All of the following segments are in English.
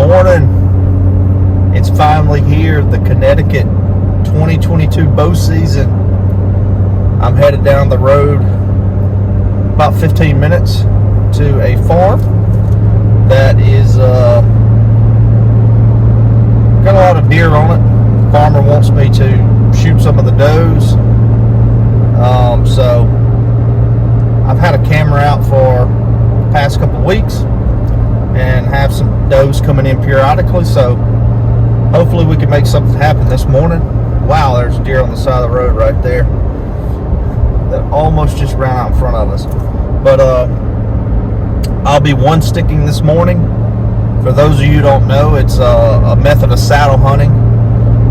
morning. It's finally here, the Connecticut 2022 bow season. I'm headed down the road about 15 minutes to a farm that is got a lot of deer on it. The farmer wants me to shoot some of the does. So I've had a camera out for the past couple of weeks and have some does coming in periodically, so hopefully we can make something happen this morning. Wow, there's a deer on the side of the road right there that almost just ran out in front of us. But I'll be one sticking this morning. For those of you who don't know, it's a method of saddle hunting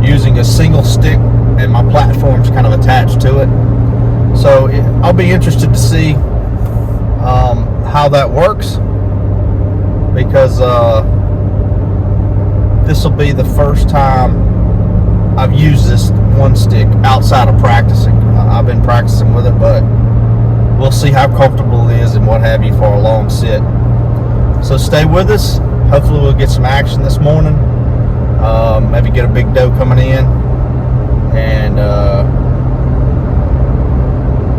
using a single stick, and my platform's kind of attached to it. So I'll be interested to see how that works, because this will be the first time I've used this one stick outside of practicing. I've been practicing with it, but we'll see how comfortable it is and what have you for a long sit. So stay with us. Hopefully we'll get some action this morning. Maybe get a big doe coming in and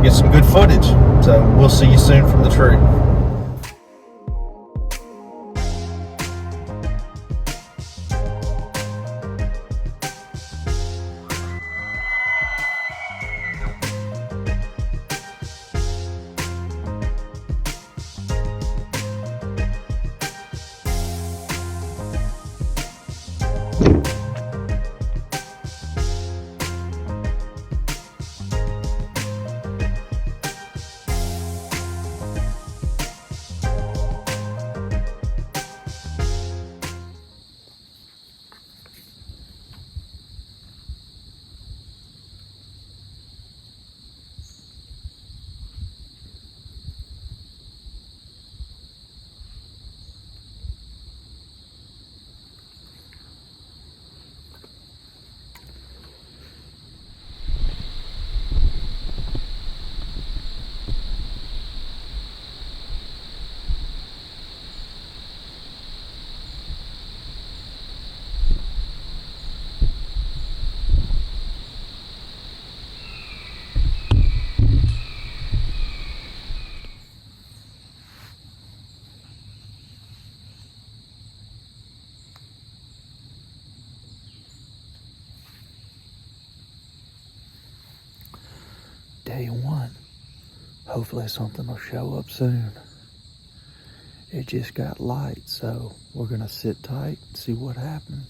get some good footage. So we'll see you soon from the tree. Day one. Hopefully something will show up soon. It just got light, so we're gonna sit tight and see what happens.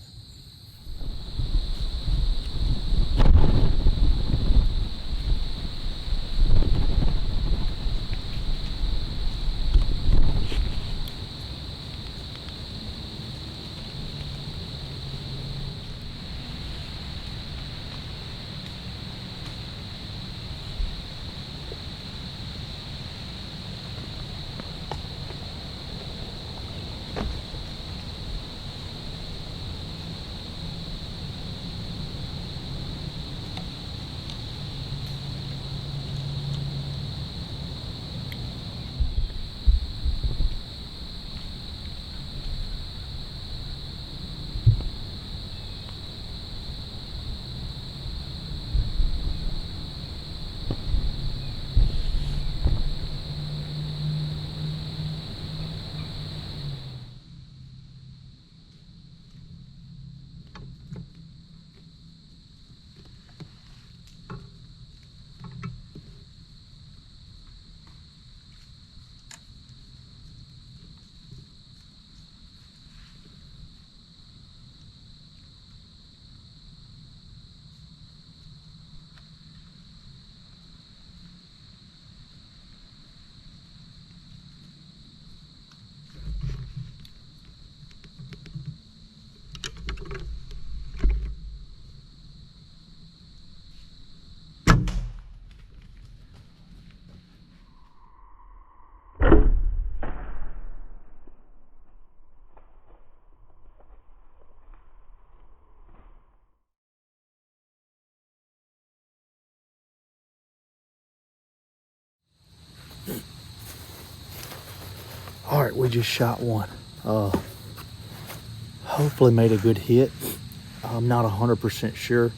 All right, we just shot one. hopefully made a good hit. I'm not 100% sure.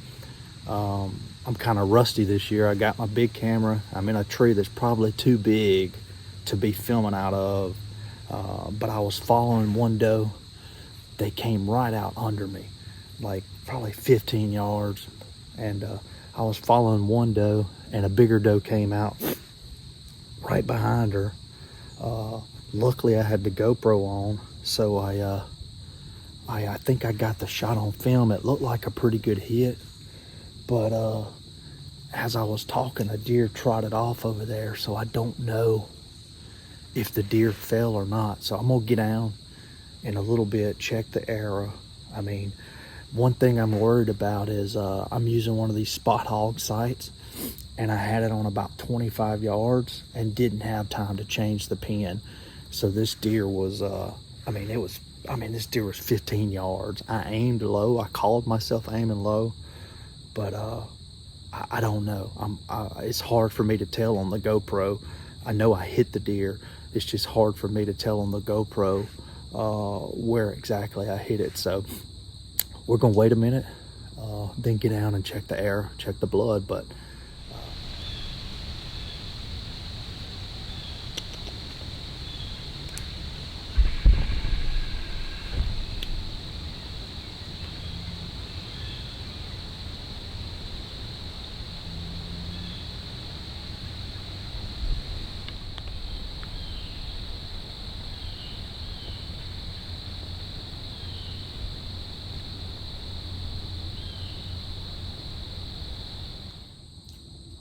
I'm kind of rusty this year. I got my big camera. I'm in a tree that's probably too big to be filming out of. But I was following one doe. They came right out under me, like probably 15 yards. And I was following one doe, and a bigger doe came out right behind her. Luckily, I had the GoPro on, so I think I got the shot on film. It looked like a pretty good hit, but as I was talking, a deer trotted off over there, so I don't know if the deer fell or not. So I'm gonna get down in a little bit, check the arrow. I mean, one thing I'm worried about is I'm using one of these spot hog sights, and I had it on about 25 yards and didn't have time to change the pin. So this deer was, this deer was 15 yards. I aimed low. I called myself aiming low, but I don't know. It's hard for me to tell on the GoPro. I know I hit the deer. It's just hard for me to tell on the GoPro where exactly I hit it. So we're gonna wait a minute, then get down and check the air, check the blood. But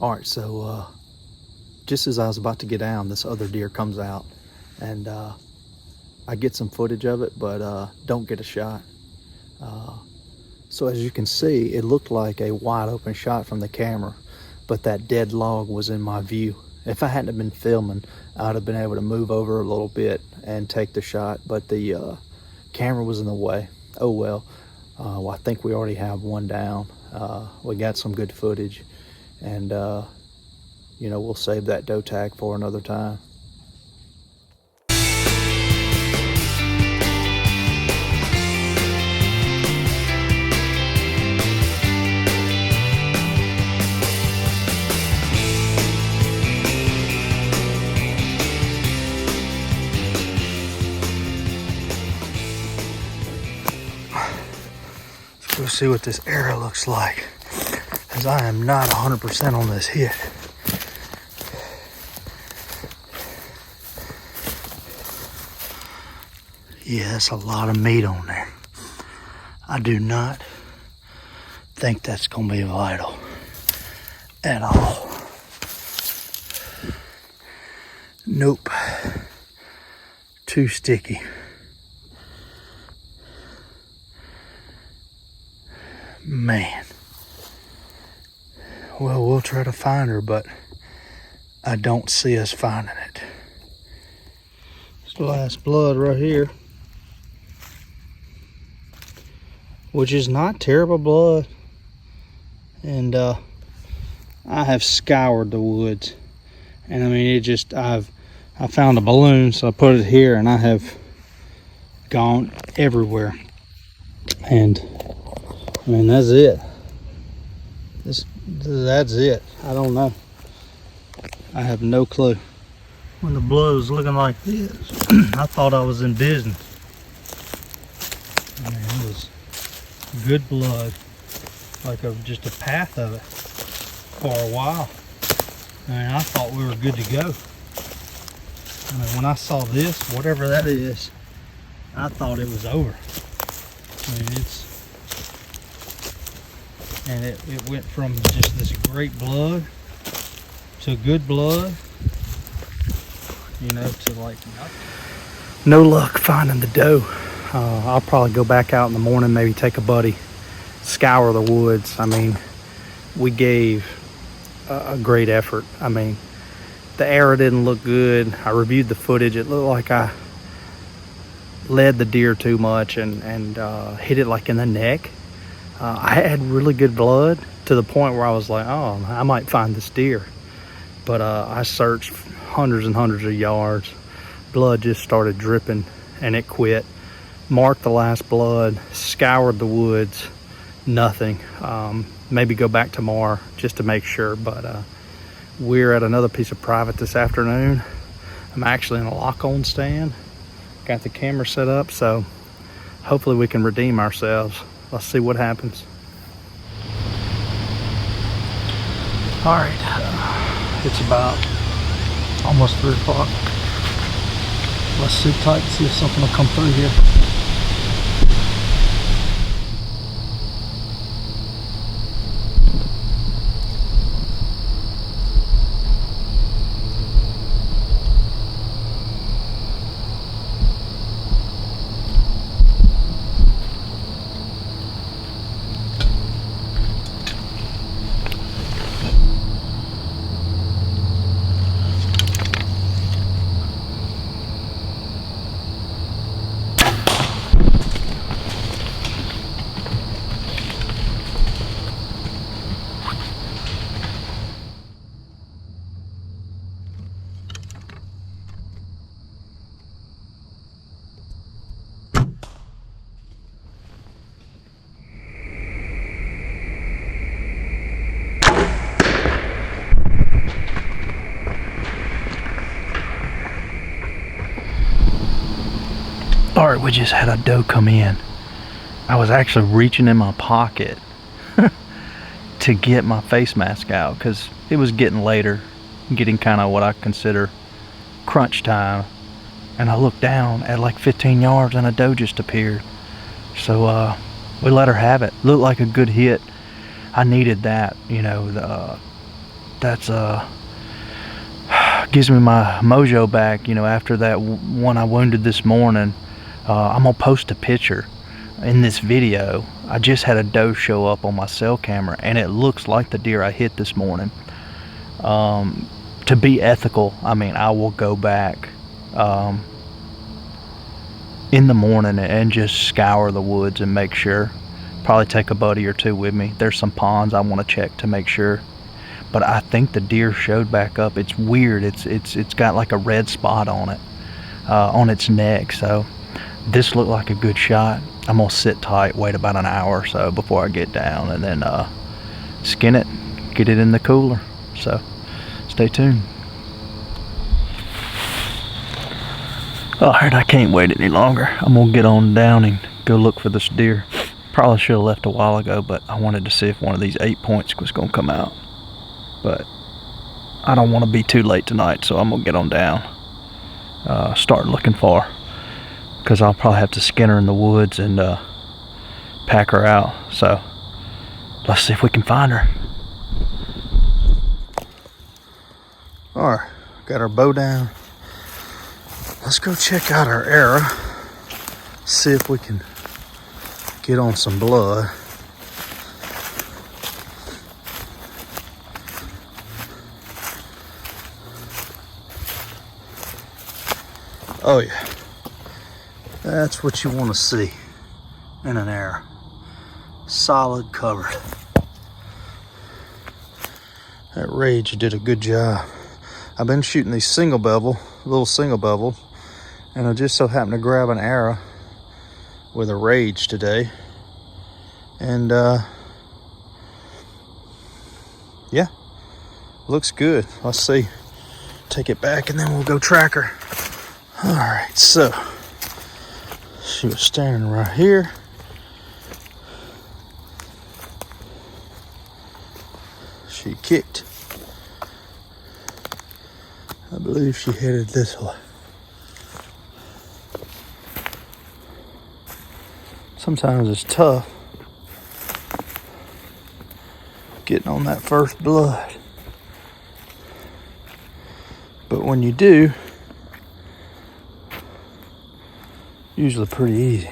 all right, so just as I was about to get down, this other deer comes out, and I get some footage of it, but don't get a shot. So as you can see, it looked like a wide open shot from the camera, but that dead log was in my view. If I hadn't been filming, I'd have been able to move over a little bit and take the shot, but the camera was in the way. Oh well. I think we already have one down. We got some good footage, and we'll save that doe tag for another time. Let's go see what this arrow looks like, because I am not 100% on this hit. Yeah, that's a lot of meat on there. I do not think that's gonna be vital at all. Nope. Too sticky. Man. Well, we'll try to find her, but I don't see us finding it. It's the last blood right here, which is not terrible blood. And I have scoured the woods, and I mean, I found a balloon, so I put it here, and I have gone everywhere. And I mean, that's it. That's it. I don't know. I have no clue. When the blood was looking like this, I thought I was in business. I mean, it was good blood, like just a path of it for a while. I mean, I thought we were good to go. I mean, when I saw this, whatever that is, I thought it was over. I mean, it went from just this great blood to good blood, to like nothing. No luck finding the doe. I'll probably go back out in the morning, maybe take a buddy, scour the woods. I mean, we gave a great effort. I mean, the arrow didn't look good. I reviewed the footage. It looked like I led the deer too much and hit it like in the neck. I had really good blood to the point where I was like, oh, I might find this deer. But I searched hundreds and hundreds of yards. Blood just started dripping, and it quit. marked the last blood, scoured the woods, nothing. Maybe go back tomorrow just to make sure, but we're at another piece of private this afternoon. I'm actually in a lock-on stand, got the camera set up, so hopefully we can redeem ourselves. Let's see what happens. All right, it's about almost 3 o'clock. Let's sit tight and see if something will come through here. All right, we just had a doe come in. I was actually reaching in my pocket to get my face mask out because it was getting later, getting kind of what I consider crunch time. And I looked down at like 15 yards and a doe just appeared. So we let her have it. Looked like a good hit. I needed that, you know. That's gives me my mojo back, you know, after that one I wounded this morning. I'm gonna post a picture in this video. I just had a doe show up on my cell camera and it looks like the deer I hit this morning. To be ethical, I mean, I will go back in the morning and just scour the woods and make sure. Probably take a buddy or two with me. There's some ponds I want to check to make sure. But I think the deer showed back up. It's weird. It's got like a red spot on it, on its neck. So this looked like a good shot. I'm gonna sit tight, wait about an hour or so before I get down, and then skin it, get it in the cooler. So stay tuned. All right, I can't wait any longer. I'm gonna get on down and go look for this deer. Probably should have left a while ago, but I wanted to see if one of these 8 points was gonna come out. But I don't want to be too late tonight, so I'm gonna get on down, start looking for her, because I'll probably have to skin her in the woods and pack her out. So let's see if we can find her. All right, got our bow down. Let's go check out our arrow, see if we can get on some blood. Oh yeah, that's what you want to see in an arrow. Solid covered. That Rage did a good job. I've been shooting these single bevel, little single bevel, and I just so happened to grab an arrow with a Rage today. And yeah, looks good. Let's see. Take it back and then we'll go track her. All right, so she was standing right here. She kicked. I believe she headed this way. Sometimes it's tough getting on that first blood, but when you do, usually pretty easy.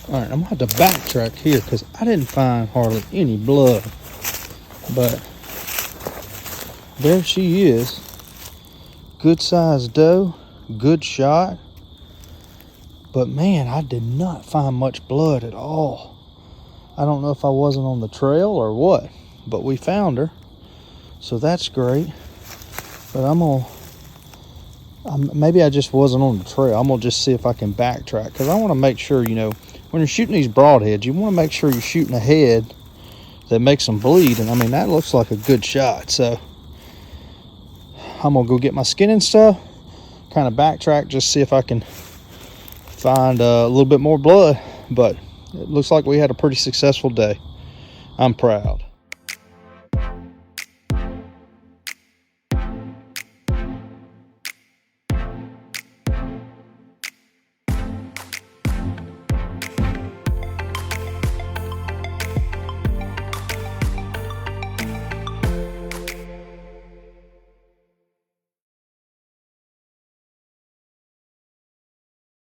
All right, I'm gonna have to backtrack here because I didn't find hardly any blood, but there she is. Good sized doe, good shot. But man, I did not find much blood at all. I don't know if I wasn't on the trail or what, but we found her. So that's great. But I'm gonna, maybe I just wasn't on the trail. I'm gonna just see if I can backtrack, because I want to make sure, you know, when you're shooting these broadheads, you want to make sure you're shooting a head that makes them bleed. And I mean, that looks like a good shot. So I'm gonna go get my skinning stuff, kind of backtrack, just see if I can find a little bit more blood. But it looks like we had a pretty successful day. I'm proud.